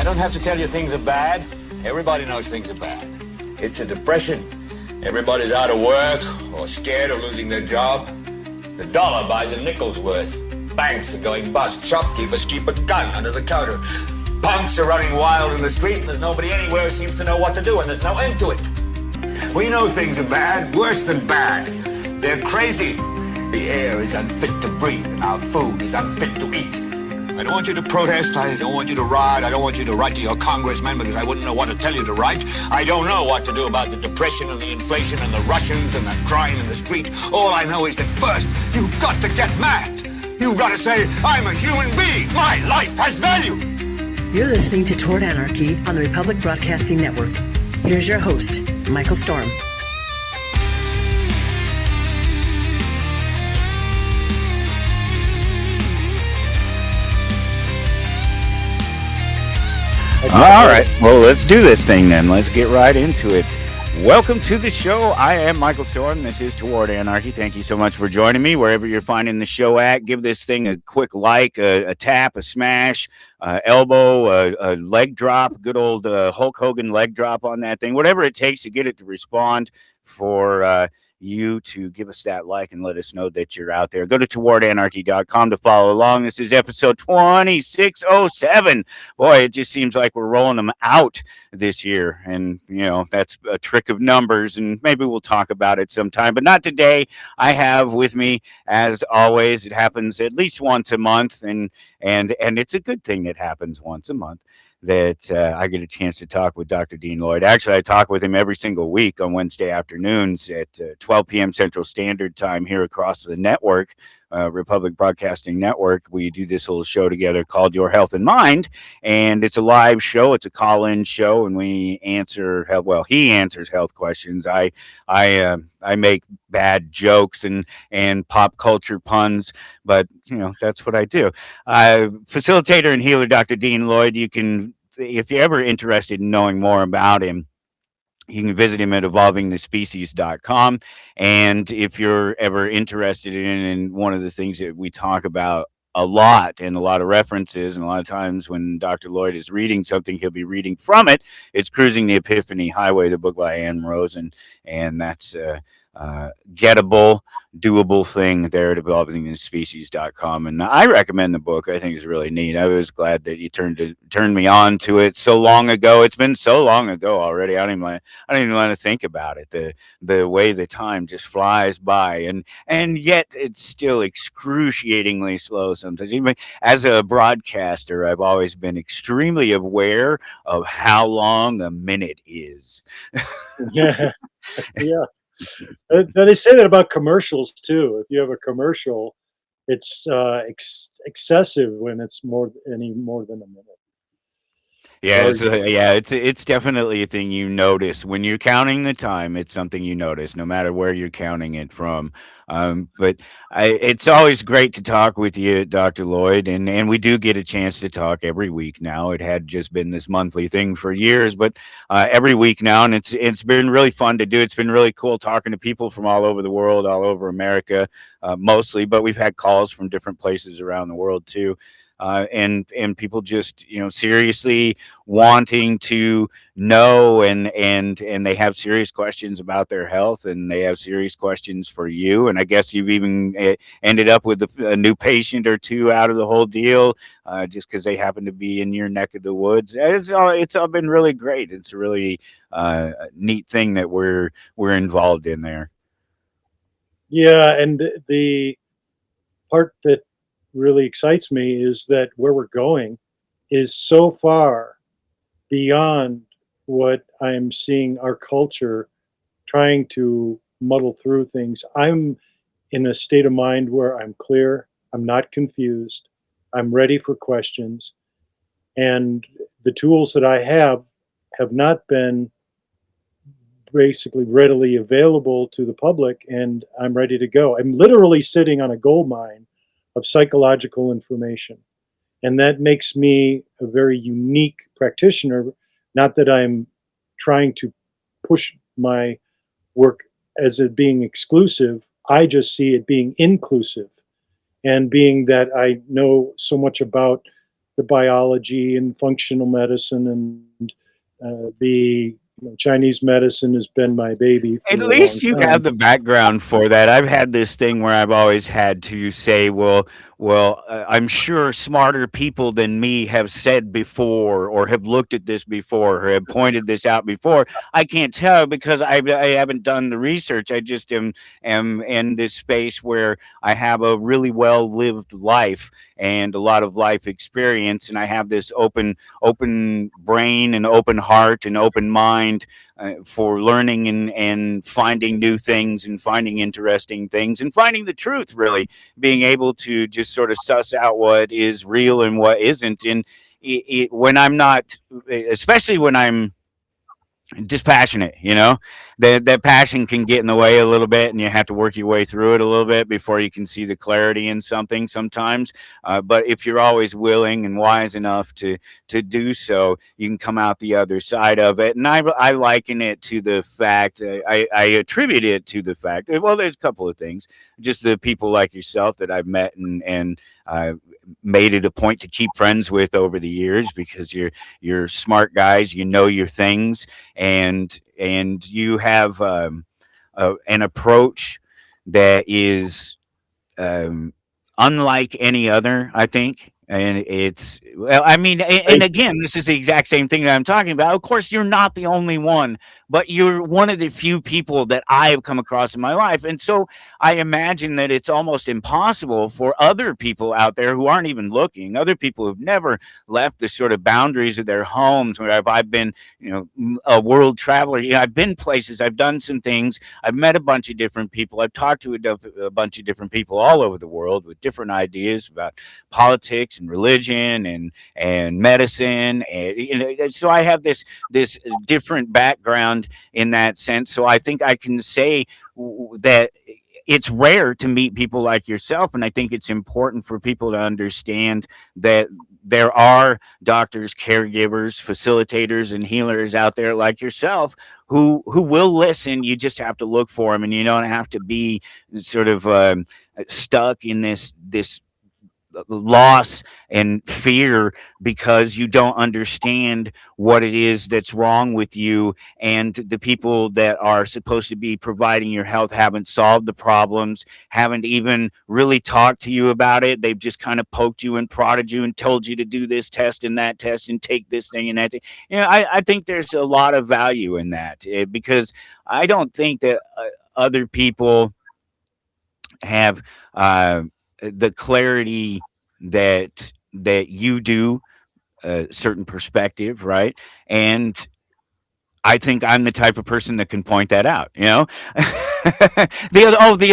I don't have to tell you things are bad. Everybody knows things are bad. It's a depression. Everybody's out of work or scared of losing their job. The dollar buys a nickel's worth. Banks are going bust. Shopkeepers keep a gun under the counter. Punks are running wild in the street, and there's nobody anywhere who seems to know what to do, and there's no end to it. We know things are bad, worse than bad. They're crazy. The air is unfit to breathe, and our food is unfit to eat. I don't want you to protest. I don't want you to riot. I don't want you to write to your congressman because I wouldn't know what to tell you to write. I don't know what to do about the depression and the inflation and the Russians and the crying in the street. All I know is that first, you've got to get mad. You've got to say, I'm a human being. My life has value. You're listening to Toward Anarchy on the Republic Broadcasting Network. Here's your host, Michael Storm. All right, well, let's do this thing then. Let's get right into it. Welcome to the show. I am Michael Storm. This is Toward Anarchy. Thank you so much for joining me. Wherever you're finding the show at, give this thing a quick like, a tap, a smash, elbow, a leg drop, good old Hulk Hogan leg drop on that thing. Whatever it takes to get it to respond for you to give us that like and let us know that you're out there. Go to towardanarchy.com to follow along. This is episode 2607. Boy, it just seems like we're rolling them out this year. And, you know, that's a trick of numbers, and maybe we'll talk about it sometime, but not today. I have with me, as always, it happens at least once a month, and it's a good thing that happens once a month, that I get a chance to talk with Dr. Dean Lloyd. Actually, I talk with him every single week on Wednesday afternoons at 12 p.m. Central Standard Time here across the network, Republic Broadcasting Network. We do this little show together called Your Health and Mind, and it's a live show. It's a call-in show, and we answer, well, he answers health questions. I make bad jokes and pop culture puns, but you know, that's what I do. Facilitator and healer Dr. Dean Lloyd. You can, if you're ever interested in knowing more about him, you can visit him at evolvingthespecies.com. And if you're ever interested in one of the things that we talk about a lot and a lot of references, and a lot of times when Dr. Lloyd is reading something, he'll be reading from it. It's Cruising the Epiphany Highway, the book by Ann Rosen, and that's gettable, doable thing there at evolvingthespecies.com. And I recommend the book. I think it's really neat. I was glad that you turned me on to it so long ago. It's been so long ago already. I don't even want to think about it. The way the time just flies by, and yet it's still excruciatingly slow sometimes. Even as a broadcaster, I've always been extremely aware of how long a minute is. Yeah. They say that about commercials too. If you have a commercial, it's excessive when it's any more than a minute. Yeah, it's definitely a thing you notice when you're counting the time. It's something you notice, no matter where you're counting it from. But it's always great to talk with you, Dr. Lloyd, and we do get a chance to talk every week now. It had just been this monthly thing for years, but every week now, and it's been really fun to do. It's been really cool talking to people from all over the world, all over America, mostly, but we've had calls from different places around the world too. And people just, you know, seriously wanting to know, and they have serious questions about their health, and they have serious questions for you. And I guess you've even ended up with a new patient or two out of the whole deal, just because they happen to be in your neck of the woods. It's all been really great. It's a really neat thing that we're involved in there. Yeah, and the part that really excites me is that where we're going is so far beyond what I'm seeing our culture trying to muddle through things. I'm in a state of mind where I'm clear, I'm not confused, I'm ready for questions, and the tools that I have not been basically readily available to the public, and I'm ready to go. I'm literally sitting on a gold mine of psychological information. And that makes me a very unique practitioner. Not that I'm trying to push my work as it being exclusive. I just see it being inclusive, and being that I know so much about the biology and functional medicine, and the Chinese medicine has been my baby At for a long least you have time. the background for that. I've had this thing where I've always had to say, I'm sure smarter people than me have said before, or have looked at this before, or have pointed this out before. I can't tell because I haven't done the research. I just am in this space where I have a really well lived life and a lot of life experience, and I have this open brain and open heart and open mind for learning and finding new things and finding interesting things and finding the truth, really being able to just sort of suss out what is real and what isn't. And when I'm not, especially when I'm dispassionate, that passion can get in the way a little bit, and you have to work your way through it a little bit before you can see the clarity in something sometimes. But if you're always willing and wise enough to do so, you can come out the other side of it. And I liken it to the fact, I attribute it to the fact, well, there's a couple of things, just the people like yourself that I've met and made it a point to keep friends with over the years, because you're smart guys, your things, and you have an approach that is unlike any other, I think. And it's, well, I mean, and Thank you. again, this is the exact same thing that I'm talking about. Of course, you're not the only one, but you're one of the few people that I have come across in my life. And so I imagine that it's almost impossible for other people out there who aren't even looking, other people who've never left the sort of boundaries of their homes, where I've been, a world traveler. I've been places, I've done some things, I've met a bunch of different people, I've talked to a bunch of different people all over the world with different ideas about politics and religion and medicine, and so I have this different background in that sense. So I think I can say that it's rare to meet people like yourself, and I think it's important for people to understand that there are doctors, caregivers, facilitators, and healers out there like yourself who will listen. You just have to look for them, and you don't have to be sort of stuck in this loss and fear because you don't understand what it is that's wrong with you, and the people that are supposed to be providing your health haven't solved the problems, haven't even really talked to you about it. They've just kind of poked you and prodded you and told you to do this test and that test and take this thing and that thing. I think there's a lot of value in that, because I don't think that other people have the clarity that you do, a certain perspective, right? And I think I'm the type of person that can point that out, the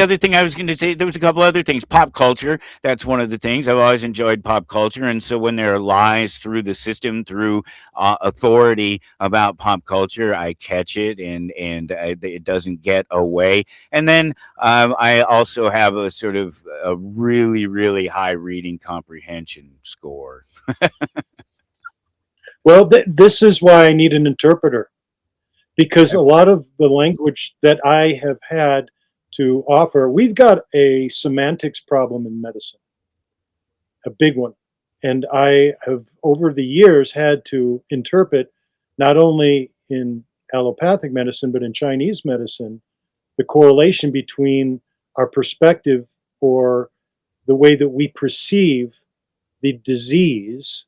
other thing I was going to say, there was a couple other things. Pop culture, that's one of the things. I've always enjoyed pop culture, and so when there are lies through the system, through authority about pop culture, I catch it, and it doesn't get away. And then I also have a sort of a really, really high reading comprehension score. Well, this is why I need an interpreter, because a lot of the language that I have had to offer, we've got a semantics problem in medicine, a big one. And I have, over the years, had to interpret, not only in allopathic medicine, but in Chinese medicine, the correlation between our perspective, or the way that we perceive the disease,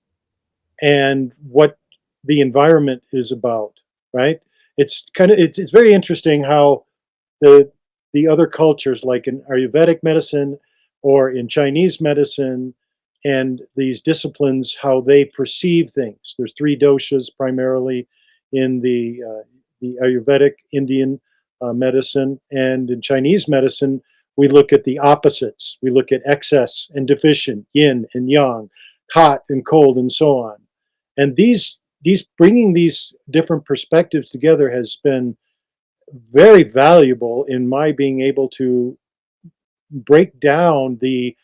and what the environment is about, right? It's very interesting how the other cultures, like in Ayurvedic medicine or in Chinese medicine, and these disciplines, how they perceive things. There's three doshas primarily in the Ayurvedic Indian medicine, and in Chinese medicine we look at the opposites. We look at excess and deficient, yin and yang, hot and cold, and so on. And these bringing these different perspectives together has been very valuable in my being able to break down the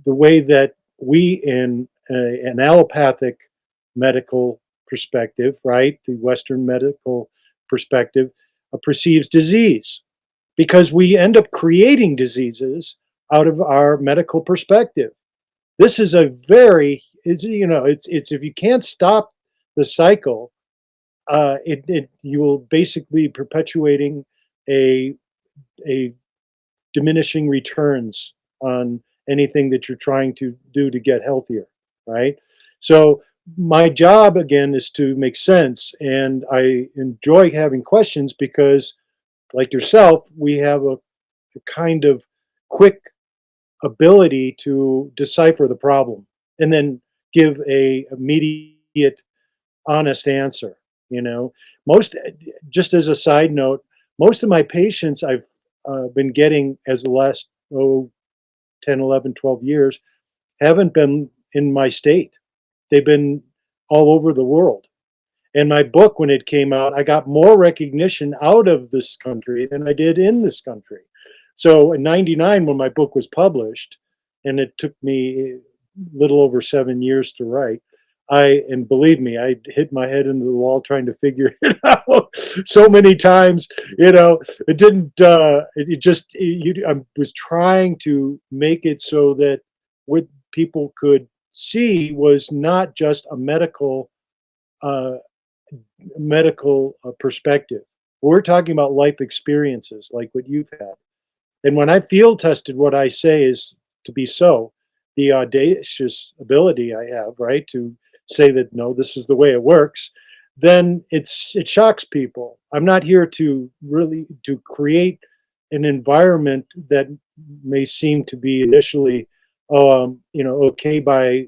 way that we, in an allopathic medical perspective, right, the Western medical perspective, perceives disease, because we end up creating diseases out of our medical perspective. This is a very, it's if you can't stop the cycle, you will basically perpetuating a a diminishing returns on anything that you're trying to do to get healthier, right? So my job again is to make sense, and I enjoy having questions because, like yourself, we have a kind of quick ability to decipher the problem and then give a immediate honest answer. You know, most, just as a side note, most of my patients I've been getting as the last 10, 11, 12 years haven't been in my state. They've been all over the world. And my book, when it came out, I got more recognition out of this country than I did in this country. So in '99, when my book was published, and it took me a little over 7 years to write, and believe me, I hit my head into the wall trying to figure it out so many times. It didn't, it just, I was trying to make it so that what people could see was not just a uh, medical perspective. We're talking about life experiences like what you've had. And when I field tested what I say is to be so, the audacious ability I have, right, to say that no, this is the way it works, then it shocks people. I'm not here to really to create an environment that may seem to be initially, okay by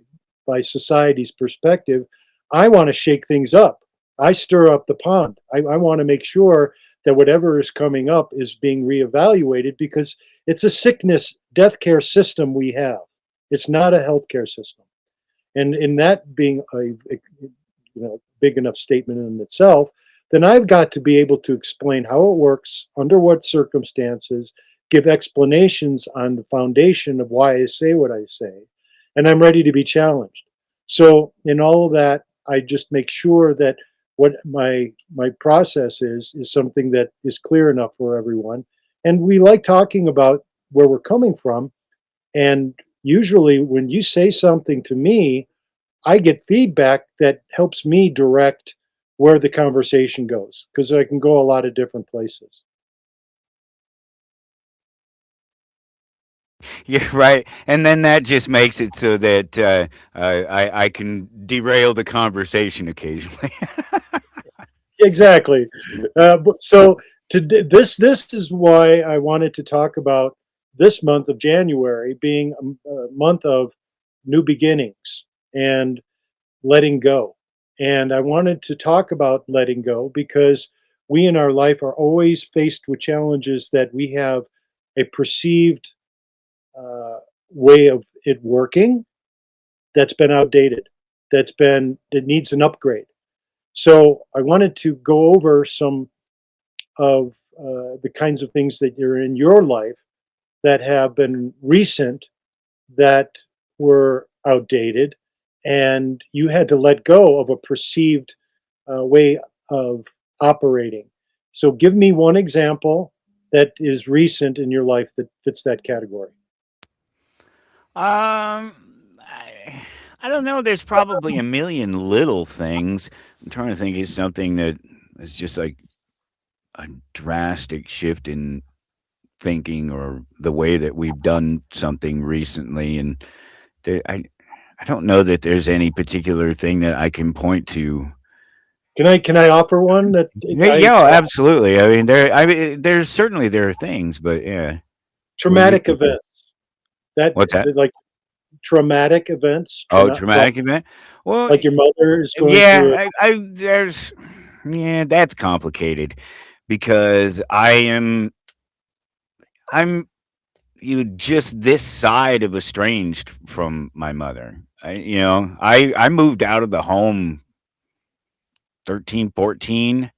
society's perspective. I want to shake things up. I stir up the pond. I want to make sure that whatever is coming up is being reevaluated because it's a sickness death care system we have. It's not a healthcare system. And in that being a big enough statement in itself, then I've got to be able to explain how it works, under what circumstances, give explanations on the foundation of why I say what I say, and I'm ready to be challenged. So in all of that, I just make sure that what my process is something that is clear enough for everyone. And we like talking about where we're coming from. And usually when you say something to me, I get feedback that helps me direct where the conversation goes because I can go a lot of different places. Yeah, right. And then that just makes it so that I can derail the conversation occasionally. Exactly. So this is why I wanted to talk about this month of January being a month of new beginnings and letting go. And I wanted to talk about letting go because we in our life are always faced with challenges that we have a perceived uh, way of it working that's been outdated, that needs an upgrade. So I wanted to go over some of the kinds of things that are in your life that have been recent that were outdated, and you had to let go of a perceived way of operating. So give me one example that is recent in your life that fits that category. Um, I don't know. There's probably a million little things. I'm trying to think of something that is just like a drastic shift in thinking or the way that we've done something recently. And there, I don't know that there's any particular thing that I can point to. Can I offer one that Yeah, I yeah, absolutely. There's certainly there are things, but yeah. What do you traumatic events that What's that? like traumatic events, Oh, trauma, traumatic event? Well, like your mother is going through. yeah, there's, yeah, that's complicated because I'm just this side of estranged from my mother. I moved out of the home 13, 14,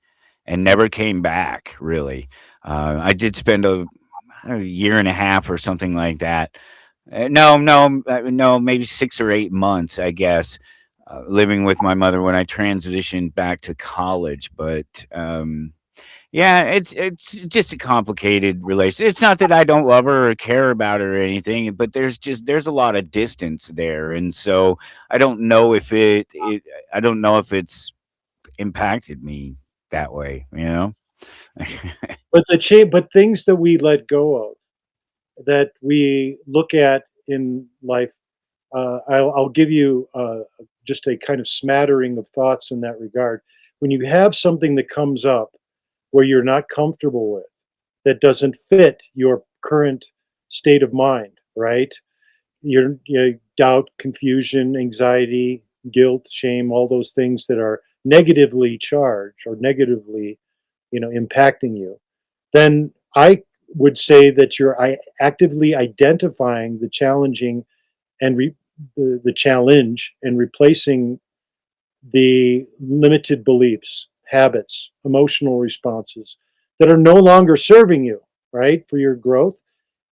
and never came back really. I did spend a year and a half or something like that. No, maybe 6 or 8 months, I guess, living with my mother when I transitioned back to college. But Yeah, it's just a complicated relation. It's not that I don't love her or care about her or anything, but there's a lot of distance there, and so I don't know if I don't know if it's impacted me that way, you know? But things that we let go of, that we look at in life, I'll give you just a kind of smattering of thoughts in that regard. When you have something that comes up where you're not comfortable with, that doesn't fit your current state of mind, right? Your doubt, confusion, anxiety, guilt, shame, all those things that are negatively charged or negatively, impacting you, then I would say that you're actively identifying the challenging and the challenge and replacing the limited beliefs, habits, emotional responses that are no longer serving you, right, for your growth.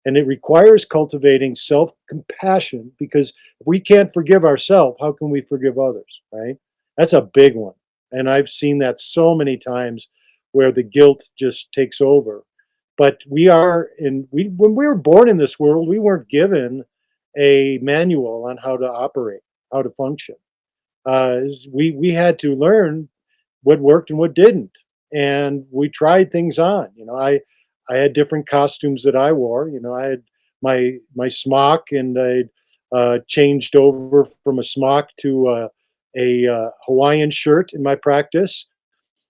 And it requires cultivating self compassion, because if we can't forgive ourselves, how can we forgive others, right? That's a big one. And I've seen that so many times where the guilt just takes over. But when we were born in this world, we weren't given a manual on how to operate, how to function. We had to learn what worked and what didn't, and we tried things on. I had different costumes that I wore. I had my smock, and I changed over from a smock to a Hawaiian shirt in my practice.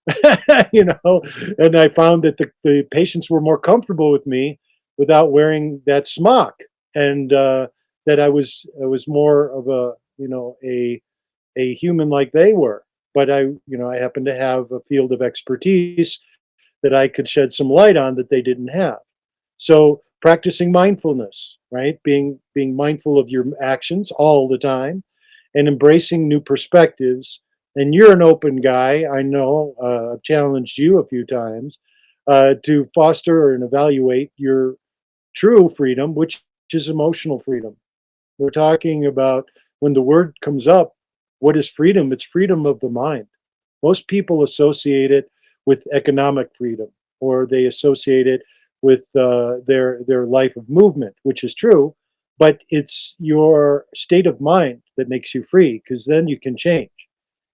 And I found that the patients were more comfortable with me without wearing that smock, and that I was more of a human like they were. But I happen to have a field of expertise that I could shed some light on that they didn't have. So practicing mindfulness, right? Being mindful of your actions all the time, and embracing new perspectives. And you're an open guy, I know. I've challenged you a few times to foster and evaluate your true freedom, which is emotional freedom. We're talking about, when the word comes up, what is freedom? It's freedom of the mind. Most people associate it with economic freedom, or they associate it with their life of movement, which is true, but it's your state of mind that makes you free, because then you can change.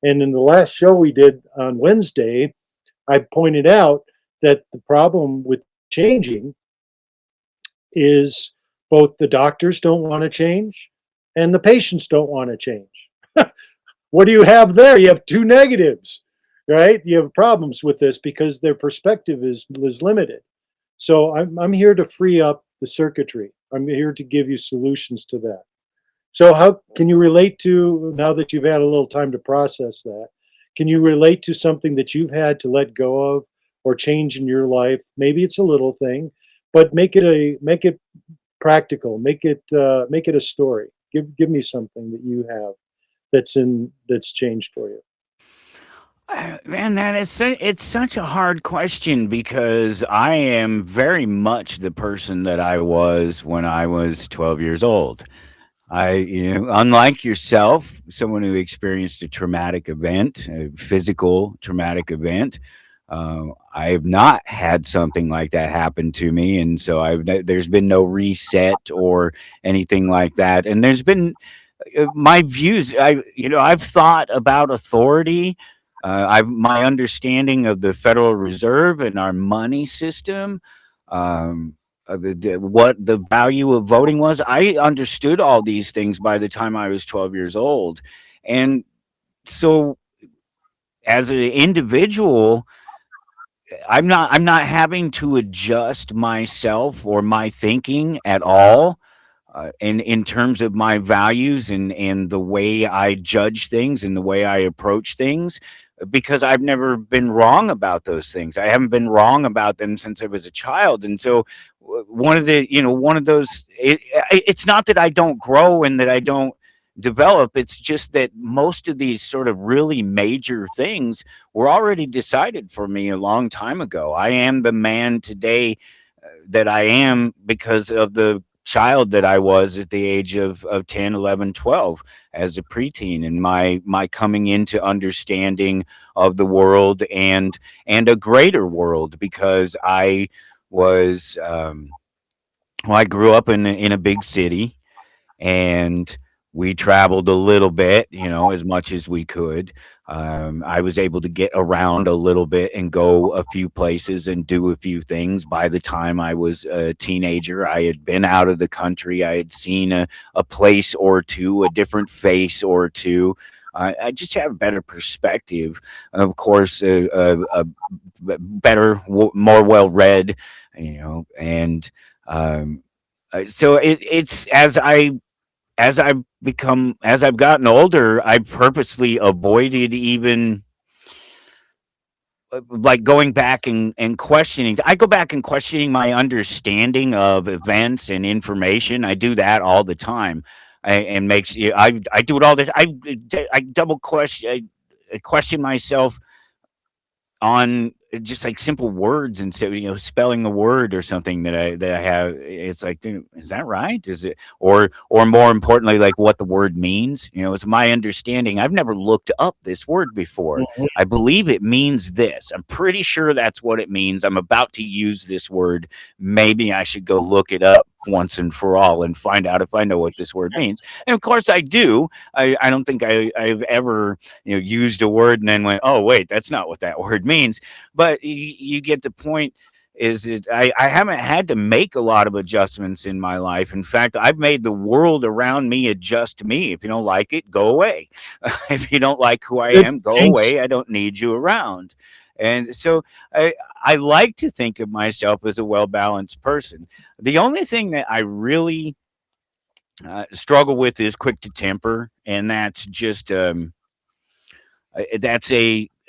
And in the last show we did on Wednesday, I pointed out that the problem with changing is both the doctors don't want to change and the patients don't want to change. What do you have there? You have two negatives, right? You have problems with this because their perspective is limited. So I'm here to free up the circuitry. I'm here to give you solutions to that. So how can you relate to, now that you've had a little time to process that, can you relate to something that you've had to let go of or change in your life? Maybe it's a little thing, but make it practical. Make it a story. Give me something that you have that's changed for you. Man, it's such a hard question because I am very much the person that I was when I was 12 years old. Unlike yourself, someone who experienced a traumatic event, a physical traumatic event, I have not had something like that happen to me, and so there's been no reset or anything like that. And there's been my views. I've thought about authority. My understanding of the Federal Reserve and our money system. What the value of voting was. I understood all these things by the time I was 12 years old. And so as an individual, I'm not having to adjust myself or my thinking at all. In terms of my values and the way I judge things and the way I approach things, because I've never been wrong about those things. I haven't been wrong about them since I was a child, and so one of those. It's not that I don't grow and that I don't develop. It's just that most of these sort of really major things were already decided for me a long time ago. I am the man today that I am because of the child that I was at the age of 10, 11, 12 as a preteen, and my coming into understanding of the world and a greater world, because was I grew up in a big city, and we traveled a little bit, as much as we could. I was able to get around a little bit and go a few places and do a few things. By the time I was a teenager, I had been out of the country. I had seen a place or two, a different face or two. I just have a better perspective. Of course, better, more well read, and so it's as I've gotten older, I purposely avoided even like going back and questioning. I go back and questioning my understanding of events and information. I do that all the time. And makes I do it all the I double I question myself on just like simple words, instead of spelling the word or something that I have. It's like, dude, is that right? Is it, or more importantly, like what the word means? It's my understanding. I've never looked up this word before. Mhm. I believe it means this. I'm pretty sure that's what it means. I'm about to use this word. Maybe I should go look it up once and for all and find out if I know what this word means. And of course I do. I don't think I've ever used a word and then went, oh wait, that's not what that word means. But you get the point. Is it? I haven't had to make a lot of adjustments in my life. In fact, I've made the world around me adjust to me. If you don't like it, go away. If you don't like who I Good am, go thanks. away. I don't need you around. And so I like to think of myself as a well balanced person. The only thing that I really struggle with is quick to temper, and that's just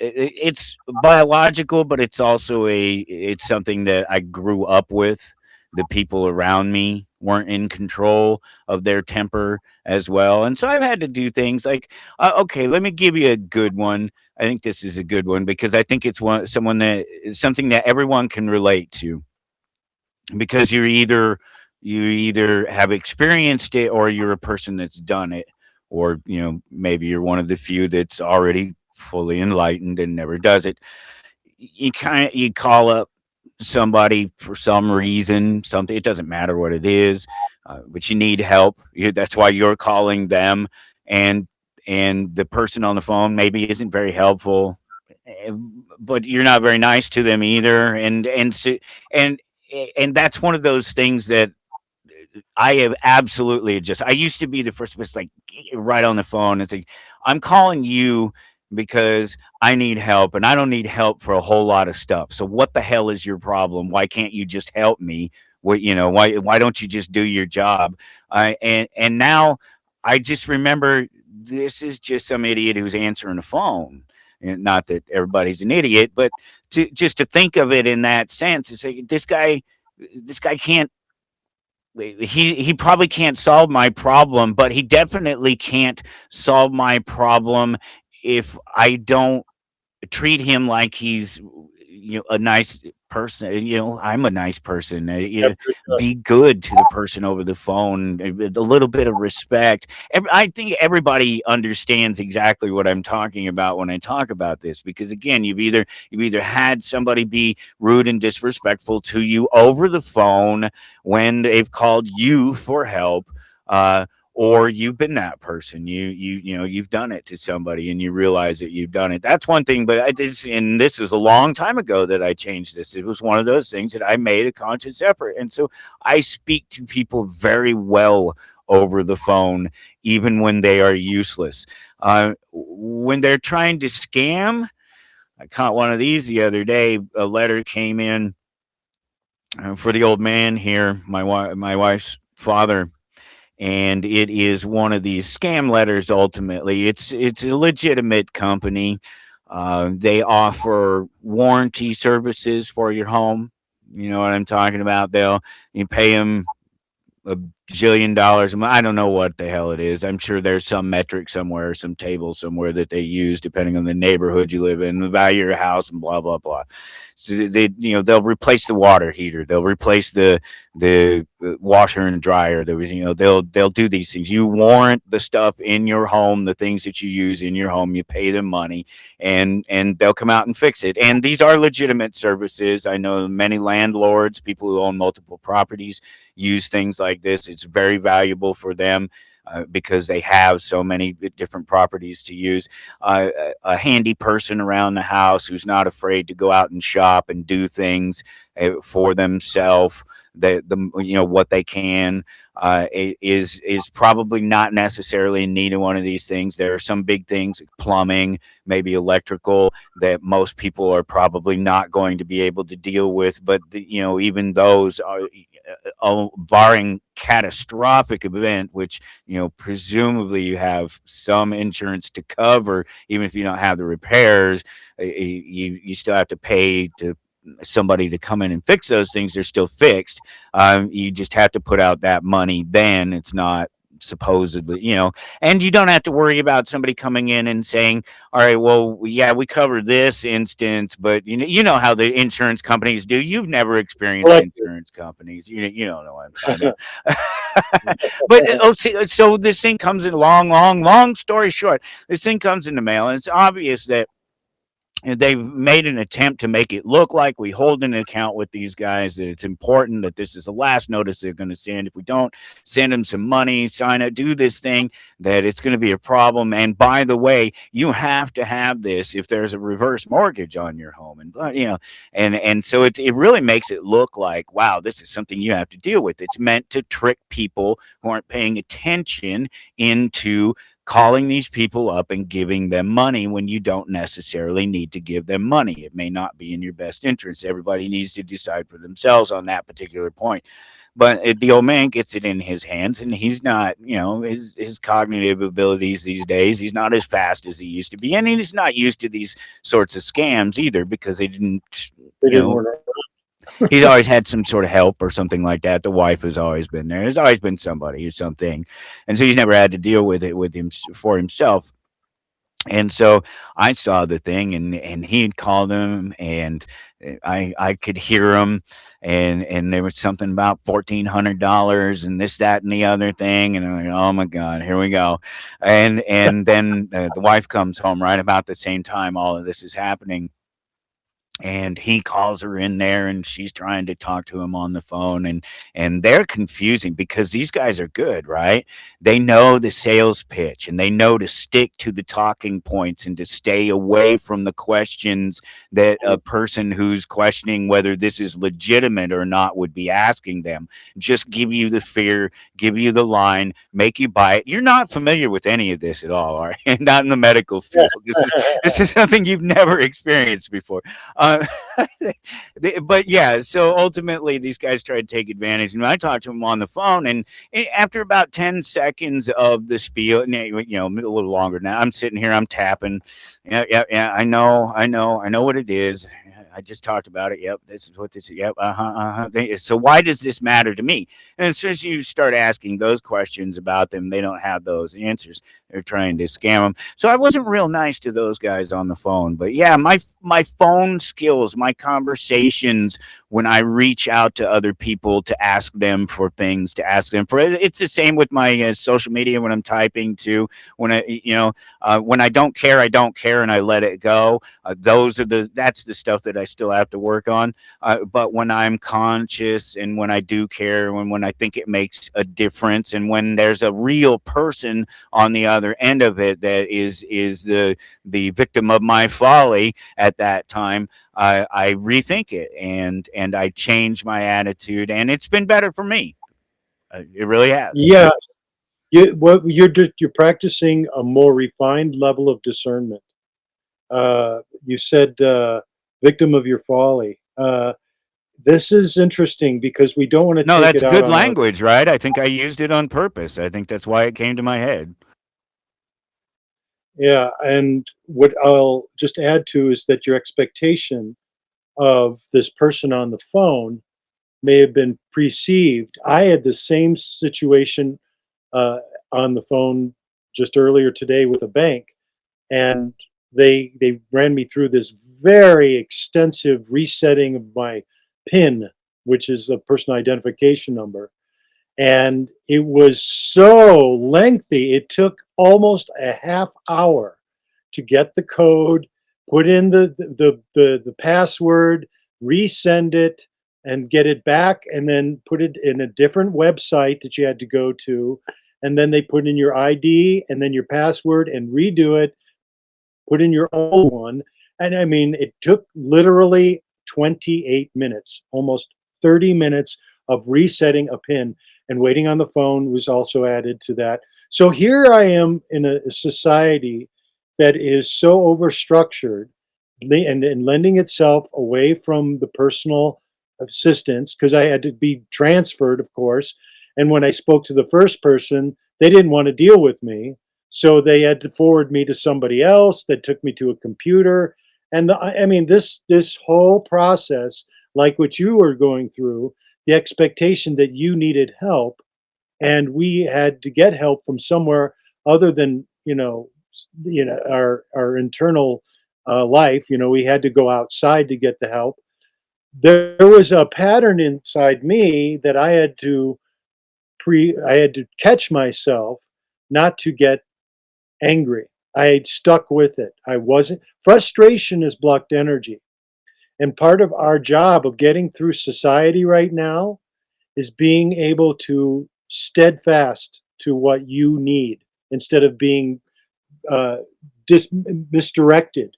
it's biological, but it's also it's something that I grew up with. The people around me weren't in control of their temper as well, and so I've had to do things like, okay, let me give you a good one. I think this is a good one because I think it's something that everyone can relate to, because you either have experienced it, or you're a person that's done it, or maybe you're one of the few that's already fully enlightened and never does it. You call up somebody for some reason, something, it doesn't matter what it is, but you need help. That's why you're calling them, and the person on the phone maybe isn't very helpful, eh, but you're not very nice to them either, and and that's one of those things that I have absolutely just. I used to be the first person, like, right on the phone. It's like, I'm calling you because I need help, and I don't need help for a whole lot of stuff. So what the hell is your problem? Why can't you just help me? What why don't you just do your job? And now I just remember, this is just some idiot who's answering the phone. And not that everybody's an idiot, but to think of it in that sense, it's like, this guy can't, he probably can't solve my problem, but he definitely can't solve my problem if I don't treat him like he's a nice person. I'm a nice person. Yep, Be good to the person over the phone, with a little bit of respect. I think everybody understands exactly what I'm talking about when I talk about this, because again, you've either had somebody be rude and disrespectful to you over the phone when they've called you for help, or you've been that person. You've done it to somebody and you realize that you've done it. That's one thing. But and this is a long time ago that I changed this. It was one of those things that I made a conscious effort, and so I speak to people very well over the phone, even when they are useless. When they're trying to scam, I caught one of these the other day. A letter came in for the old man here, my wife's father, and it is one of these scam letters. Ultimately, it's a legitimate company. They offer warranty services for your home. You know what I'm talking about? You pay them jillion dollars. I don't know what the hell it is. I'm sure there's some metric somewhere, some table somewhere that they use depending on the neighborhood you live in, the value of your house, and blah blah blah. So they'll replace the water heater, they'll replace the washer and dryer. They'll do these things. You warrant the stuff in your home, the things that you use in your home. You pay them money, and they'll come out and fix it. And these are legitimate services. I know many landlords, people who own multiple properties, use things like this. It's very valuable for them because they have so many different properties to use. A handy person around the house who's not afraid to go out and shop and do things for themselves. What they can is probably not necessarily in need of one of these things. There are some big things, plumbing, maybe electrical, that most people are probably not going to be able to deal with. But even those are, barring catastrophic event, which presumably you have some insurance to cover, even if you don't have the repairs, you still have to pay to somebody to come in and fix those things. They're still fixed. You just have to put out that money. Then it's not supposedly, and you don't have to worry about somebody coming in and saying, all right, well, yeah, we cover this instance, but you know how the insurance companies do. You've never experienced insurance companies. You don't know what I'm talking about. But so this thing comes in, long story short, this thing comes in the mail, and it's obvious that they've made an attempt to make it look like we hold an account with these guys, that it's important, that this is the last notice they're going to send. If we don't send them some money, sign it, do this thing, that it's going to be a problem. And by the way, you have to have this if there's a reverse mortgage on your home. And so it really makes it look like, wow, this is something you have to deal with. It's meant to trick people who aren't paying attention into calling these people up and giving them money when you don't necessarily need to give them money. It may not be in your best interest. Everybody needs to decide for themselves on that particular point. But the old man gets it in his hands, and he's not, his cognitive abilities these days, he's not as fast as he used to be. And he's not used to these sorts of scams either, because they didn't work. He's always had some sort of help or something like that. The wife has always been there. There's always been somebody or something. And so he's never had to deal with it for himself. And so I saw the thing, and he had called him, and I could hear him, and there was something about $1,400 and this, that, and the other thing. And I'm like, oh my God, here we go. And then the wife comes home right about the same time all of this is happening. And he calls her in there, and she's trying to talk to him on the phone, and they're confusing because these guys are good, right? They know the sales pitch, and they know to stick to the talking points and to stay away from the questions that a person who's questioning whether this is legitimate or not would be asking them. Just give you the fear, give you the line, make you buy it. You're not familiar with any of this at all, are you? Not in the medical field. This is something you've never experienced before. But yeah, so ultimately these guys try to take advantage. And I talked to him on the phone, and after about 10 seconds of the spiel, a little longer now, I'm sitting here, I'm tapping. Yeah, I know what it is. I just talked about it. Yep, this is what this is. Yep, So why does this matter to me? And as soon as you start asking those questions about them, they don't have those answers. They're trying to scam them. So I wasn't real nice to those guys on the phone. But yeah, my phone skills, my conversations, when I reach out to other people to ask them for things, to ask them for, it's the same with my social media when I'm typing too. When when I don't care, and I let it go. That's the stuff that I still have to work on. But when I'm conscious, and when I do care, when I think it makes a difference, and when there's a real person on the other end of it that is the victim of my folly at that time, I rethink it, and I change my attitude, and it's been better for me. It really has. Yeah, you're practicing a more refined level of discernment. You said victim of your folly. This is interesting because we don't want to. No, that's good language, right? I think I used it on purpose. I think that's why it came to my head. Yeah, and what I'll just add to is that your expectation of this person on the phone may have been perceived. I had the same situation uh, on the phone just earlier today with a bank, and they ran me through this very extensive resetting of my PIN, which is a personal identification number, and it was so lengthy. It took almost a half hour to get the code, put in the password, resend it, and get it back, and then put it in a different website that you had to go to, and then they put in your ID and then your password and redo it, put in your own one. And I mean, it took literally 28 minutes, almost 30 minutes of resetting a pin, and waiting on the phone was also added to that. So here I am in a society that is so overstructured and lending itself away from the personal assistance, because I had to be transferred, of course. And when I spoke to the first person, they didn't want to deal with me. So they had to forward me to somebody else that took me to a computer. And I mean, this whole process, like what you were going through, the expectation that you needed help, and we had to get help from somewhere other than our internal life. We had to go outside to get the help. There was a pattern inside me that I had to catch myself not to get angry. I had stuck with it. I wasn't. Frustration is blocked energy. And part of our job of getting through society right now is being able to steadfast to what you need instead of being uh, misdirected,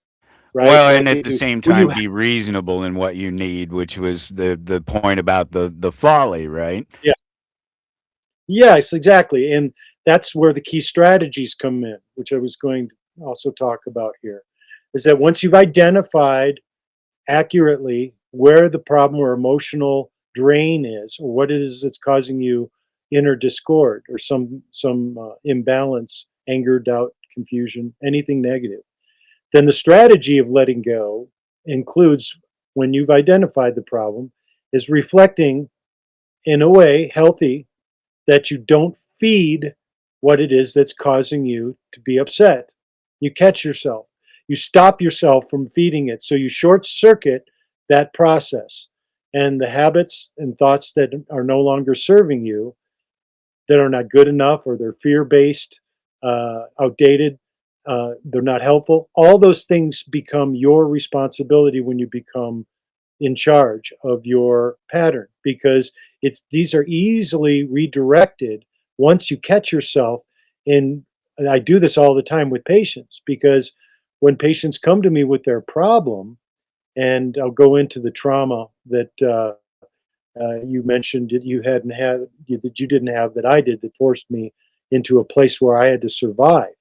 right? Well, and Like at the same when time, be reasonable in what you need, which was the point about the folly, right? yeah, yes, exactly. And that's where the key strategies come in, which I was going to also talk about here, is that once you've identified accurately where the problem or emotional drain is, or what it is that's causing you inner discord or some imbalance, anger, doubt, confusion, anything negative, then the strategy of letting go includes, when you've identified the problem, is reflecting in a way healthy, that you don't feed what it is that's causing you to be upset. You catch yourself. You stop yourself from feeding it. So you short circuit that process. And the habits and thoughts that are no longer serving you, that are not good enough, or they're fear based, outdated, they're not helpful, all those things become your responsibility when you become in charge of your pattern, because these are easily redirected once you catch yourself in. And I do this all the time with patients, because when patients come to me with their problem, and I'll go into the trauma that you mentioned that you hadn't had, that you didn't have, that I did, that forced me into a place where I had to survive.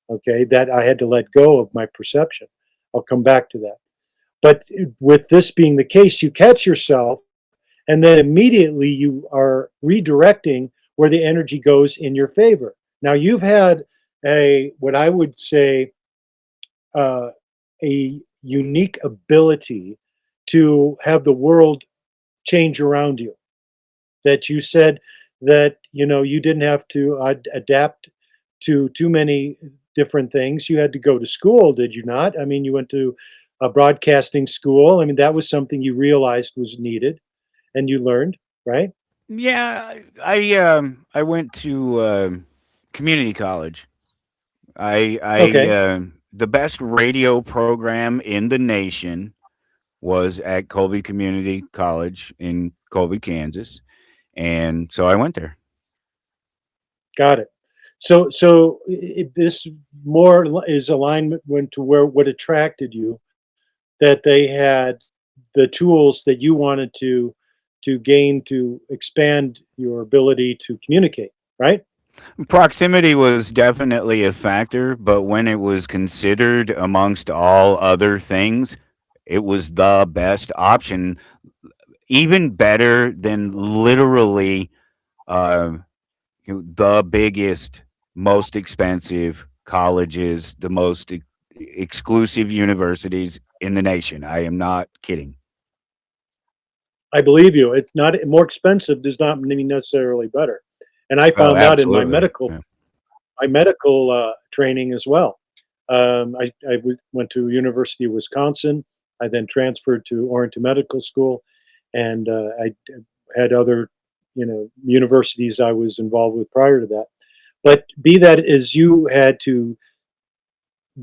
Okay, that I had to let go of my perception. I'll come back to that. But with this being the case, you catch yourself, and then immediately you are redirecting where the energy goes in your favor. Now you've had what I would say, uh, a unique ability to have the world change around you. That you said that you didn't have to adapt to too many different things. You had to go to school, did you not? I mean, you went to a broadcasting school. I mean, that was something you realized was needed, and you learned, right? Yeah, I went to community college. I Okay, The best radio program in the nation was at Colby Community College in Colby, Kansas, and so I went there. got it. So this more is alignment went to where what attracted you, that they had the tools that you wanted to gain, to expand your ability to communicate, right? Proximity was definitely a factor, but when it was considered amongst all other things, it was the best option, even better than literally uh, the biggest, most expensive colleges, the most exclusive universities in the nation. I am not kidding. I believe you. It's not more expensive does not mean necessarily better. And I Oh, found that in absolutely. Yeah. my medical training as well. Went to University of Wisconsin. I then transferred to Orrington Medical School, and I had other, universities I was involved with prior to that. But be that as you had to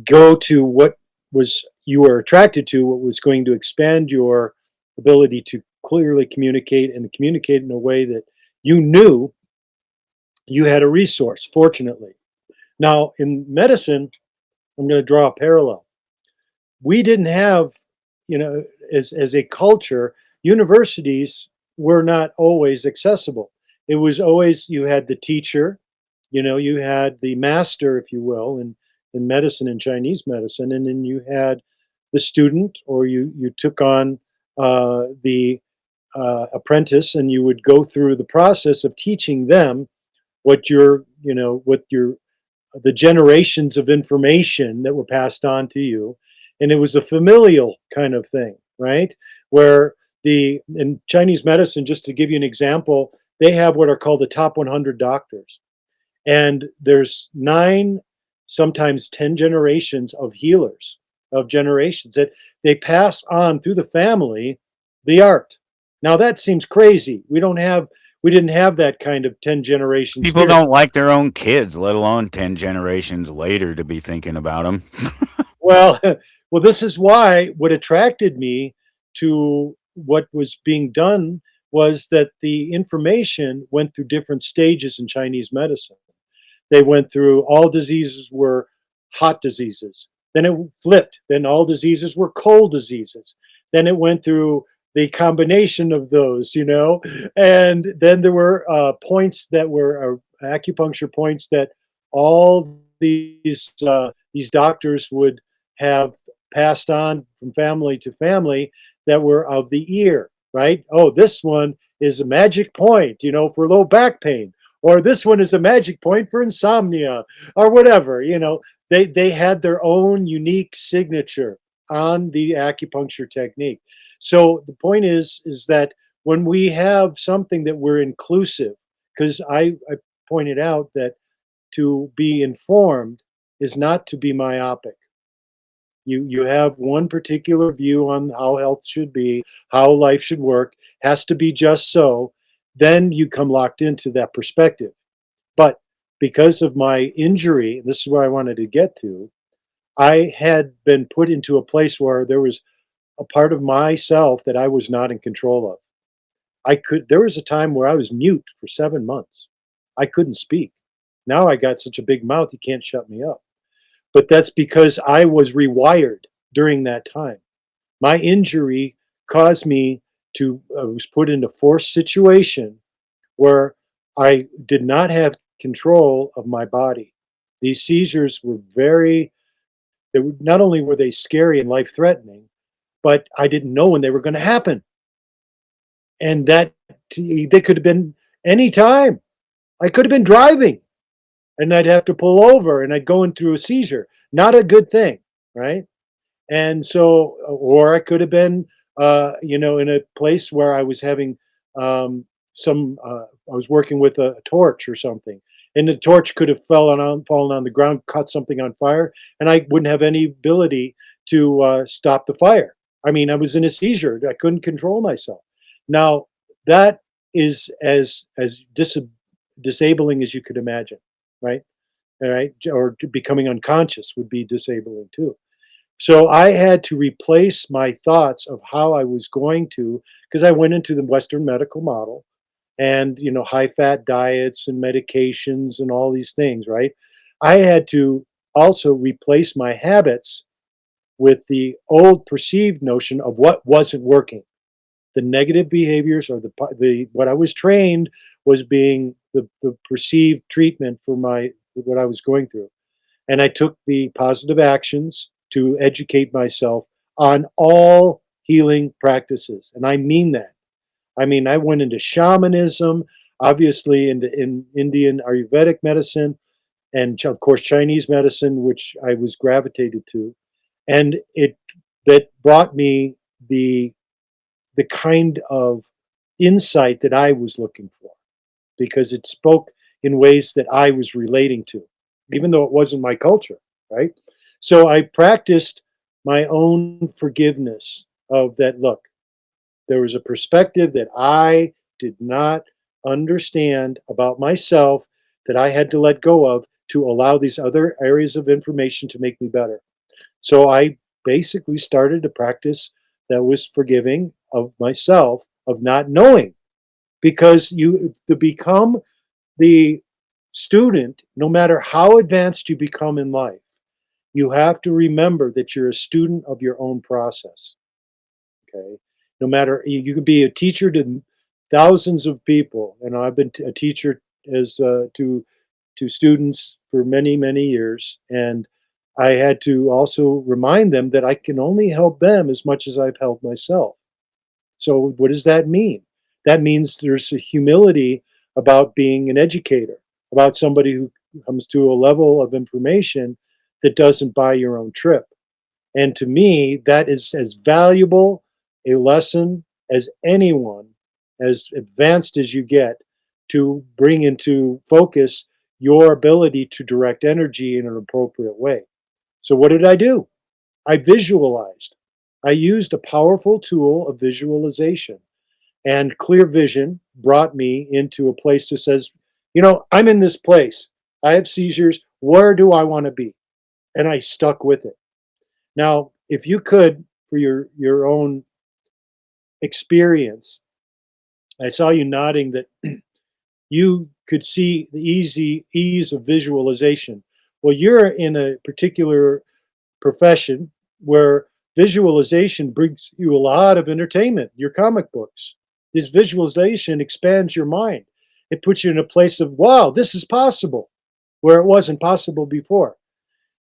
go to what was you were attracted to, what was going to expand your ability to clearly communicate and communicate in a way that you knew you had a resource, fortunately. Now, in medicine, I'm going to draw a parallel. We didn't have, as a culture, universities were not always accessible. It was always you had the teacher, you had the master, if you will, in medicine and Chinese medicine, and then you had the student, or you took on the apprentice, and you would go through the process of teaching them what your the generations of information that were passed on to you. And it was a familial kind of thing, right? Where in Chinese medicine, just to give you an example, they have what are called the top 100 doctors. And there's 9, sometimes 10 generations of healers, of generations that they pass on through the family the art. Now that seems crazy. We didn't have that kind of 10 generations People here. don't like their own kids, let alone 10 generations later to be thinking about them. Well, well, this is why what attracted me to what was being done was that the information went through different stages in Chinese medicine. They went through all diseases were hot diseases. Then it flipped. Then all diseases were cold diseases. Then it went through the combination of those, and then there were points that were acupuncture points that all these doctors would have passed on from family to family that were of the ear, right? Oh, this one is a magic point, for low back pain, or this one is a magic point for insomnia, or whatever. They had their own unique signature on the acupuncture technique. So the point is that when we have something that we're inclusive, because I pointed out that to be informed is not to be myopic. You have one particular view on how health should be, how life should work, has to be just so. Then you come locked into that perspective. But because of my injury, this is where I wanted to get to, I had been put into a place where there was a part of myself that I was not in control of. There was a time where I was mute for 7 months. I couldn't speak. Now I got such a big mouth, you can't shut me up. But that's because I was rewired during that time. My injury caused me I was put in a forced situation where I did not have control of my body. These seizures were not only were they scary and life threatening, but I didn't know when they were going to happen. And they could have been any time. I could have been driving and I'd have to pull over and I'd go in through a seizure. Not a good thing, right? And so, or I could have been, in a place where I was having I was working with a torch or something, and the torch could have fallen on the ground, caught something on fire, and I wouldn't have any ability to stop the fire. I mean, I was in a seizure. I couldn't control myself. Now, that is as disabling as you could imagine, right? All right, or becoming unconscious would be disabling too. So I had to replace my thoughts of how I was going to, because I went into the Western medical model and, high fat diets and medications and all these things, right? I had to also replace my habits with the old perceived notion of what wasn't working. The negative behaviors, or the what I was trained was being the perceived treatment for what I was going through. And I took the positive actions to educate myself on all healing practices. And I mean that. I mean, I went into shamanism, obviously in Indian Ayurvedic medicine, and of course Chinese medicine, which I was gravitated to. And that brought me the kind of insight that I was looking for because it spoke in ways that I was relating to, even though it wasn't my culture, right? So I practiced my own forgiveness of that. Look, there was a perspective that I did not understand about myself that I had to let go of to allow these other areas of information to make me better. So I basically started a practice that was forgiving of myself of not knowing because you to become the student, no matter how advanced you become in life, you have to remember that you're a student of your own process. Okay. No matter you can be a teacher to thousands of people, and I've been a teacher as to students for many years, and I had to also remind them that I can only help them as much as I've helped myself. So what does that mean? That means there's a humility about being an educator, about somebody who comes to a level of information that doesn't buy your own trip. And to me, that is as valuable a lesson as anyone, as advanced as you get, to bring into focus your ability to direct energy in an appropriate way. So, what did I do? I visualized. I used a powerful tool of visualization, and clear vision brought me into a place that says, I'm in this place. I have seizures. Where do I want to be? And I stuck with it. Now, if you could, for your own experience, I saw you nodding that you could see the ease of visualization. Well, you're in a particular profession where visualization brings you a lot of entertainment. Your comic books. This visualization expands your mind. It puts you in a place of wow, this is possible, where it wasn't possible before.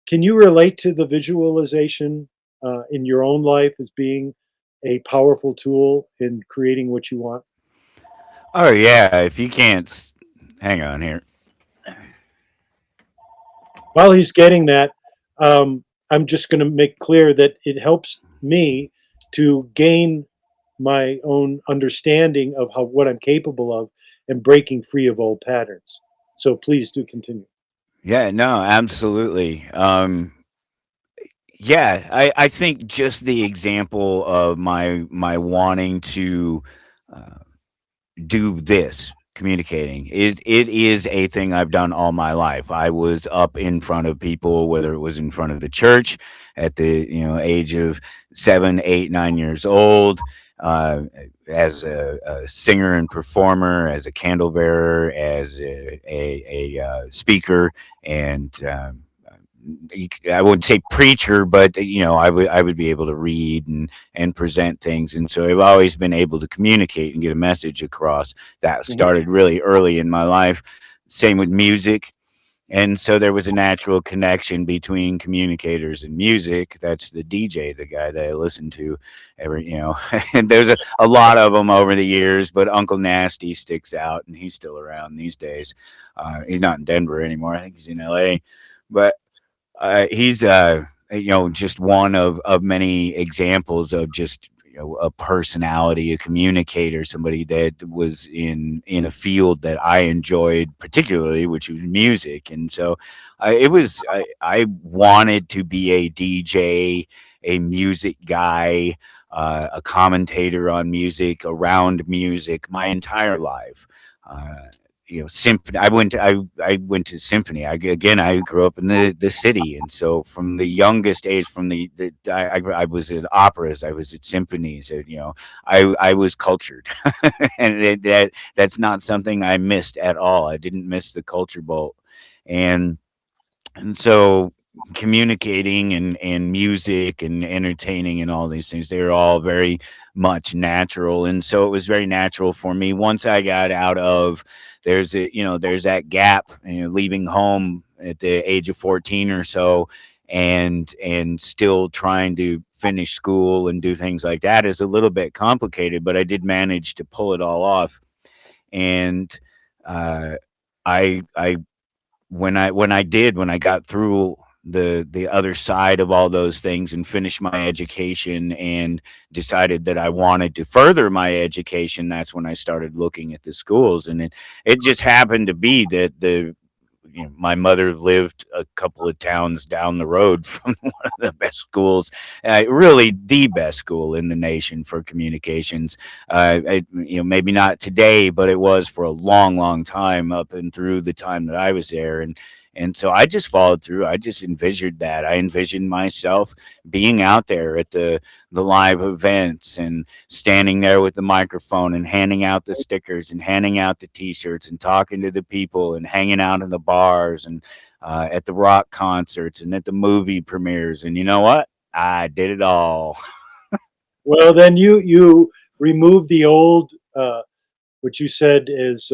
Can you relate to the visualization in your own life as being a powerful tool in creating what you want? Oh yeah, if you can't, hang on here. While he's getting that, I'm just going to make clear that it helps me to gain my own understanding of what I'm capable of and breaking free of old patterns. So please do continue. Yeah, no, absolutely. Yeah, I think just the example of my wanting to uh, do this communicating it is a thing I've done all my life. I was up in front of people, whether it was in front of the church at the age of 7, 8, 9 years old, uh, as a singer and performer, as a candle bearer, as a speaker, and I wouldn't say preacher, but I would be able to read and present things, and so I've always been able to communicate and get a message across. That Mhm. started really early in my life. Same with music, and so there was a natural connection between communicators and music. That's the DJ, the guy that I listen to and there's a lot of them over the years, but Uncle Nasty sticks out, and he's still around these days. He's not in Denver anymore. I think he's in LA, but he's just one of many examples of just a personality, a communicator, somebody that was in a field that I enjoyed particularly, which was music. And so I wanted to be a DJ, a music guy, a commentator on music, around music my entire life. uh, Symphony. I went to symphony. I grew up in the city, and so from the youngest age, from I was at operas, I was at symphonies. I was cultured, and that's not something I missed at all. I didn't miss the culture boat, and so communicating and music and entertaining and all these things, they're all very much natural. And so it was very natural for me once I got out of there's that gap, leaving home at the age of 14 or so, and still trying to finish school and do things like that is a little bit complicated, but I did manage to pull it all off. And uh I when I got through the other side of all those things and finished my education and decided that I wanted to further my education, that's when I started looking at the schools. And it just happened to be that my mother lived a couple of towns down the road from one of the best schools, really the best school in the nation for communications. Maybe not today, but it was for a long, long time up and through the time that I was there. And so I just followed through. I just envisioned that. I envisioned myself being out there at the live events and standing there with the microphone and handing out the stickers and handing out the T-shirts and talking to the people and hanging out in the bars and at the rock concerts and at the movie premieres. And you know what? I did it all. Well, then you remove the old, what you said is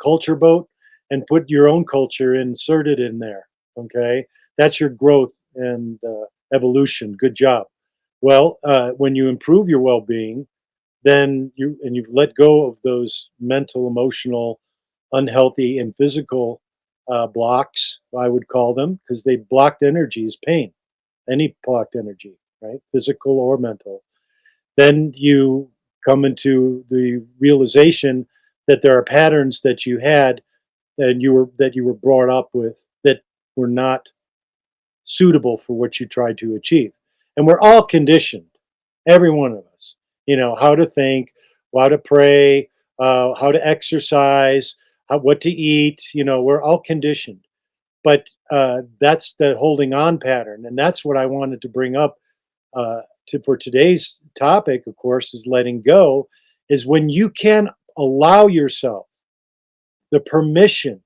culture boat, and put your own culture inserted in there. Okay, that's your growth and evolution. Good job. Well, when you improve your well-being, then you've let go of those mental, emotional, unhealthy, and physical blocks. I would call them, because they blocked energy is pain. Any blocked energy, right? Physical or mental. Then you come into the realization that there are patterns that you had and you were brought up with that were not suitable for what you tried to achieve. And we're all conditioned, every one of us, how to think, how to pray, how to exercise, what to eat. We're all conditioned. But that's the holding on pattern. And that's what I wanted to bring up for today's topic, of course, is letting go, is when you can allow yourself the permission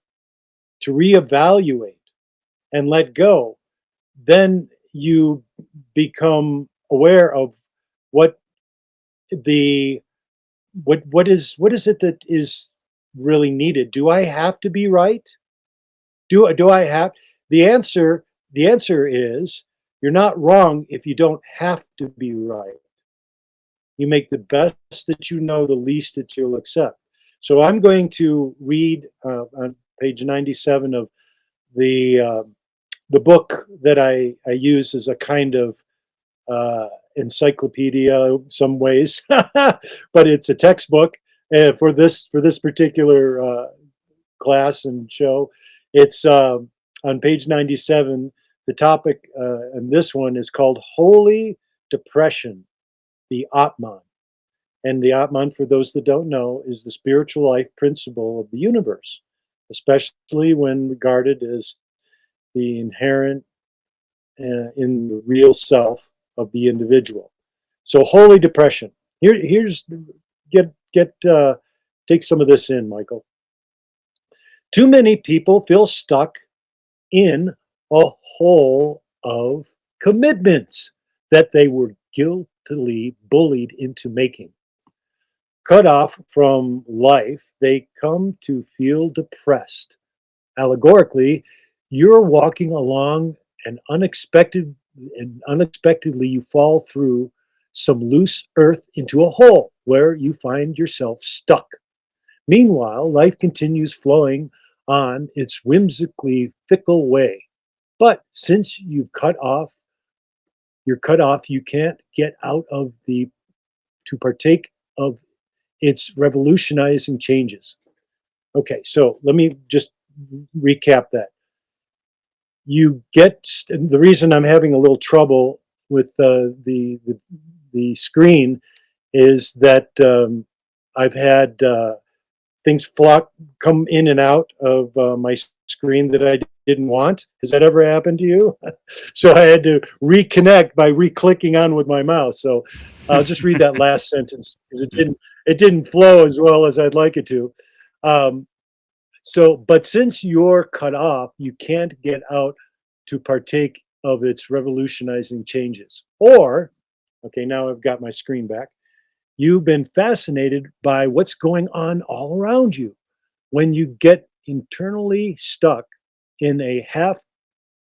to reevaluate and let go, then you become aware of what is it that is really needed. Do I have to be right? Do I have the answer? The answer is you're not wrong if you don't have to be right. You make the best that you know, the least that you'll accept. So I'm going to read on page 97 of the book that I use as a kind of encyclopedia, some ways, but it's a textbook for this particular class and show. It's on page 97. The topic and this one is called Holy Depression, the Atman. And the Atman, for those that don't know, is the spiritual life principle of the universe, especially when regarded as the inherent in the real self of the individual. So holy depression. Here's take some of this in, Michael. Too many people feel stuck in a hole of commitments that they were guiltily bullied into making. Cut off from life, they come to feel depressed. Allegorically, you're walking along and unexpectedly you fall through some loose earth into a hole where you find yourself stuck. Meanwhile, life continues flowing on its whimsically fickle way. But since you're cut off, you can't get out of to partake of its revolutionizing changes. Okay, so let me just recap that. The reason I'm having a little trouble with the screen is that I've had things come in and out of my screen that I didn't want. Has that ever happened to you? So I had to reconnect by re-clicking on with my mouse. So I'll just read that last sentence because it didn't flow as well as I'd like it to. But since you're cut off, you can't get out to partake of its revolutionizing changes. Or, okay, now I've got my screen back. You've been fascinated by what's going on all around you. When you get internally stuck in a half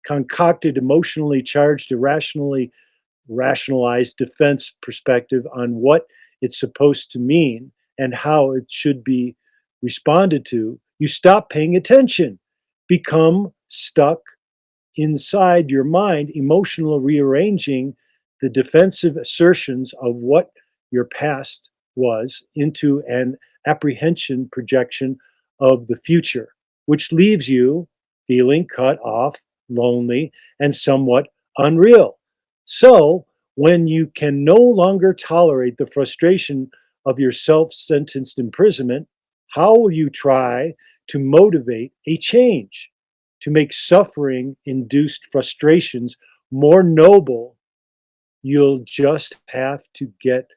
concocted, emotionally charged, irrationally rationalized defense perspective on what it's supposed to mean and how it should be responded to, you stop paying attention, become stuck inside your mind, emotional rearranging the defensive assertions of what your past was into an apprehension projection of the future, which leaves you feeling cut off, lonely, and somewhat unreal. So, when you can no longer tolerate the frustration of your self sentenced imprisonment, how will you try to motivate a change, to make suffering induced frustrations more noble? You'll just have to get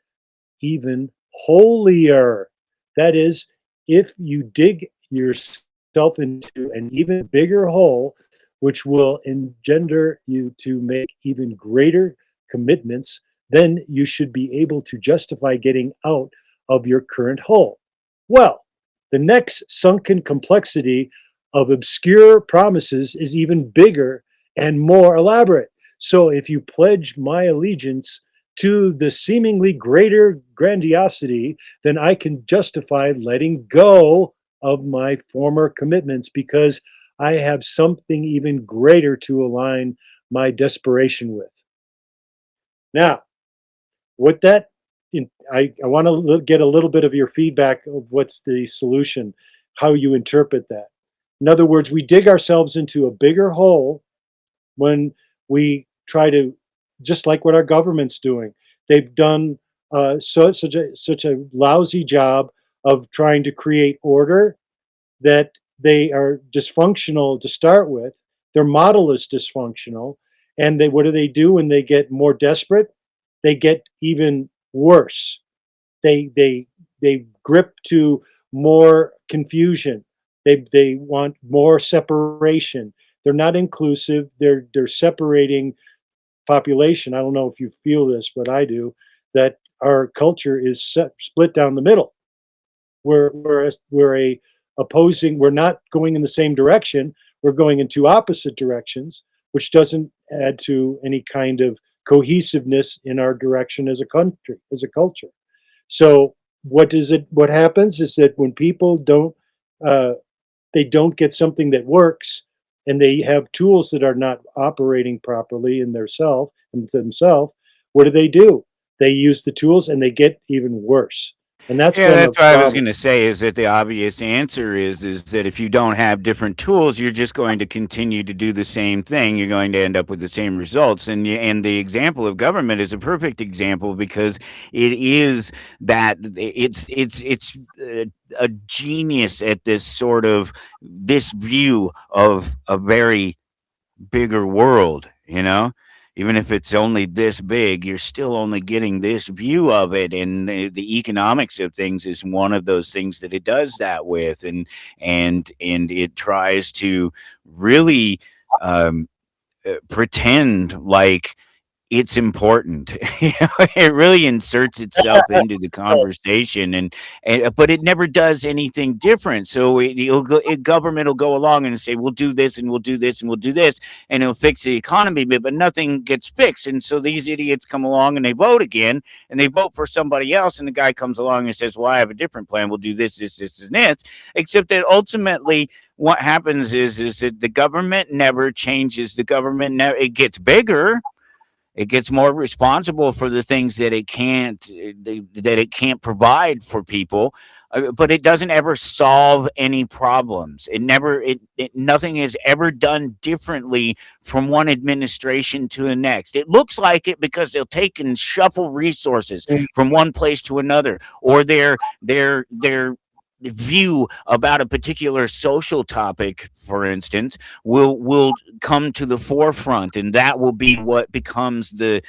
even holier. That is, if you dig yourself into an even bigger hole, which will engender you to make even greater commitments, then you should be able to justify getting out of your current hole. Well, the next sunken complexity of obscure promises is even bigger and more elaborate. So if you pledge my allegiance to the seemingly greater grandiosity, then I can justify letting go of my former commitments because I have something even greater to align my desperation with. Now, with that, I want to get a little bit of your feedback of what's the solution, how you interpret that. In other words, we dig ourselves into a bigger hole when we try to, just like what our government's doing. They've done such a lousy job of trying to create order that they are dysfunctional to start with. Their model is dysfunctional. And they, what do when they get more desperate? They get even worse. They grip to more confusion. They want more separation. They're not inclusive. They're separating population. I don't know if you feel this, but I do. That our culture is split down the middle. We're a opposing. We're not going in the same direction. We're going in two opposite directions, which doesn't add to any kind of cohesiveness in our direction as a country, as a culture. So what happens is that when people uh, don't get something that works, and they have tools that are not operating properly in themselves, what do? They use the tools and they get even worse. And that's Yeah, been a that's what I was problem. going to say. Is that the obvious answer is that if you don't have different tools, you're just going to continue to do the same thing. You're going to end up with the same results. And the example of government is a perfect example because it is that it's a genius at this sort of this view of a very bigger world, you know? Even if it's only this big, you're still only getting this view of it. And the economics of things is one of those things that it does that with. And it tries to really um, pretend like it's important. You know, it really inserts itself into the conversation, and but it never does anything different. So government will go along and say, "We'll do this, and we'll do this, and we'll do this," and it'll fix the economy, but nothing gets fixed. And so these idiots come along and they vote again, and they vote for somebody else, and the guy comes along and says, "Well, I have a different plan. We'll do this, this, this, and this." Except that ultimately, what happens is that the government never changes. The government never it gets bigger, it gets more responsible for the things that it can't provide for people, but it doesn't ever solve any problems. Nothing is ever done differently from one administration to the next. It looks like it because they'll take and shuffle resources from one place to another, or their view about a particular social topic, for instance, will come to the forefront, and that will be what becomes the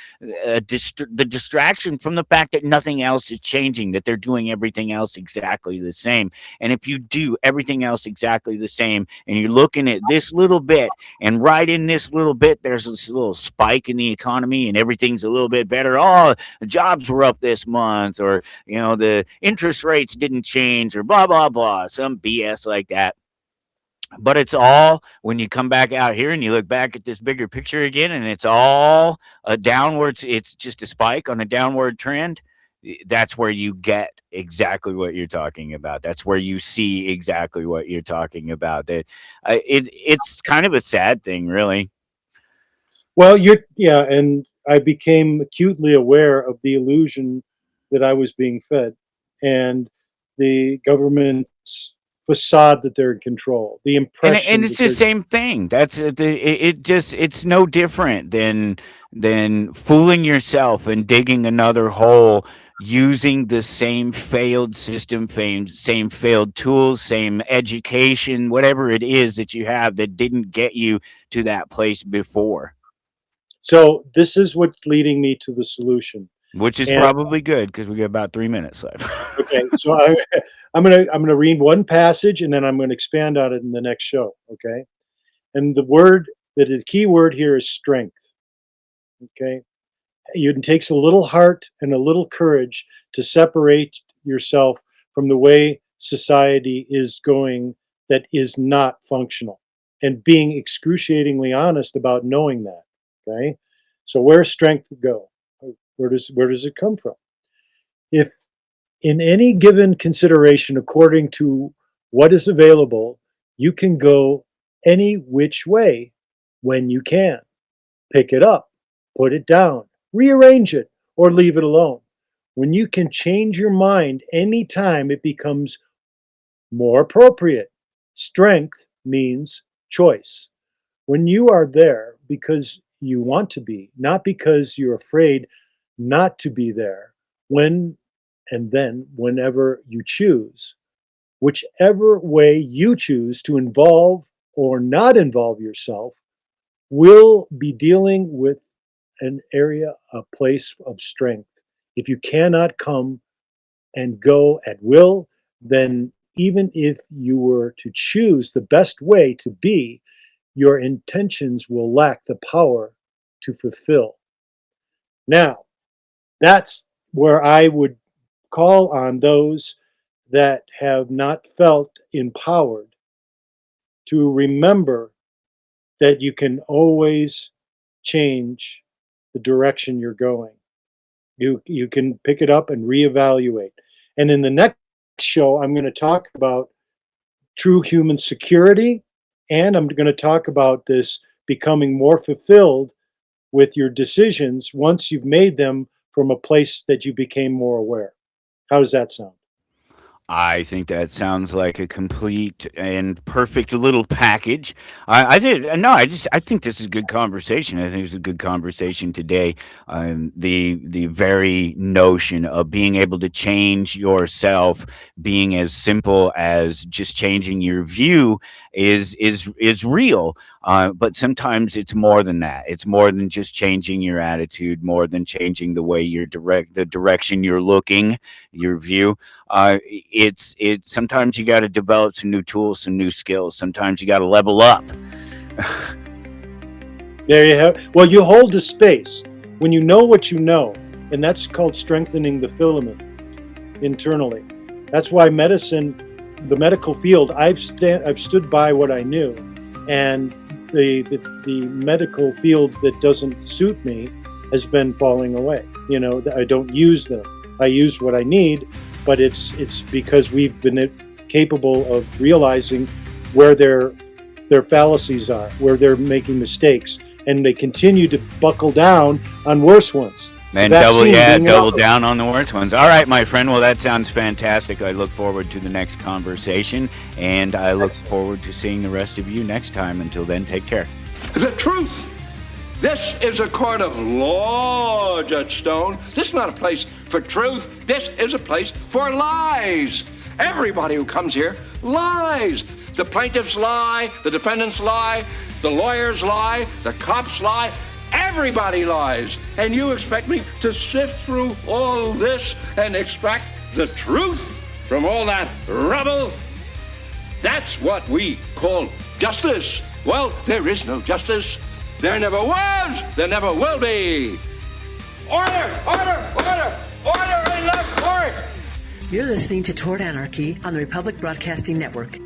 distraction from the fact that nothing else is changing, that they're doing everything else exactly the same. And if you do everything else exactly the same, and you're looking at this little bit, and right in this little bit there's this little spike in the economy and everything's a little bit better, oh, the jobs were up this month, or the interest rates didn't change, or blah blah blah, some BS like that. But it's all, when you come back out here and you look back at this bigger picture again, and it's all a downward, it's just a spike on a downward trend. That's where you get exactly what you're talking about. That's where you see exactly what you're talking about. That it's kind of a sad thing, really. Well, yeah, and I became acutely aware of the illusion that I was being fed, and the government's facade that they're in control, the And impression it's that the they're. same thing. That's it. Just it's no different than fooling yourself and digging another hole using the same failed system, same failed tools, same education, whatever it is that you have that didn't get you to that place before. So this is what's leading me to the solution. Which is And probably good because we got about 3 minutes left. okay, so I'm gonna read one passage and then I'm gonna expand on it in the next show. Okay, and the key word here is strength. Okay, it takes a little heart and a little courage to separate yourself from the way society is going that is not functional, and being excruciatingly honest about knowing that. Okay, so where's strength go? Where does it come from? If in any given consideration, according to what is available, you can go any which way when you can. Pick it up, put it down, rearrange it, or leave it alone. When you can change your mind anytime it becomes more appropriate. Strength means choice. When you are there because you want to be, not because you're afraid not to be there, when and then whenever you choose, whichever way you choose to involve or not involve yourself, will be dealing with an area, a place of strength. If you cannot come and go at will, then even if you were to choose the best way to be, your intentions will lack the power to fulfill. Now, that's where I would call on those that have not felt empowered to remember that you can always change the direction you're going. You can pick it up and reevaluate. And in the next show, I'm going to talk about true human security, and I'm going to talk about this becoming more fulfilled with your decisions once you've made them from a place that you became more aware. How does that sound? I think that sounds like a complete and perfect little package. I did no, I think this is a good conversation. I think it's a good conversation today. The very notion of being able to change yourself, being as simple as just changing your view, is real. But sometimes it's more than that. It's more than just changing your attitude, more than changing the way the direction you're looking, your view. It's sometimes you got to develop some new tools, some new skills. Sometimes you got to level up. There you have. Well, you hold the space when you know what you know, and that's called strengthening the filament internally. That's why the medical field, I've stood by what I knew, and the medical field that doesn't suit me has been falling away. I don't use them. I use what I need, but it's because we've been capable of realizing where their fallacies are, where they're making mistakes, and they continue to buckle down on worse ones. And double down on the worst ones. All right, my friend. Well, that sounds fantastic. I look forward to the next conversation, and I look forward to seeing the rest of you next time. Until then, take care. The truth. This is a court of law, Judge Stone. This is not a place for truth. This is a place for lies. Everybody who comes here lies. The plaintiffs lie, the defendants lie, the lawyers lie, the cops lie. Everybody lies. And you expect me to sift through all this and extract the truth from all that rubble? That's what we call justice. Well, there is no justice. There never was. There never will be. Order! Order! Order! Order in the court! You're listening to Toward Anarchy on the Republic Broadcasting Network.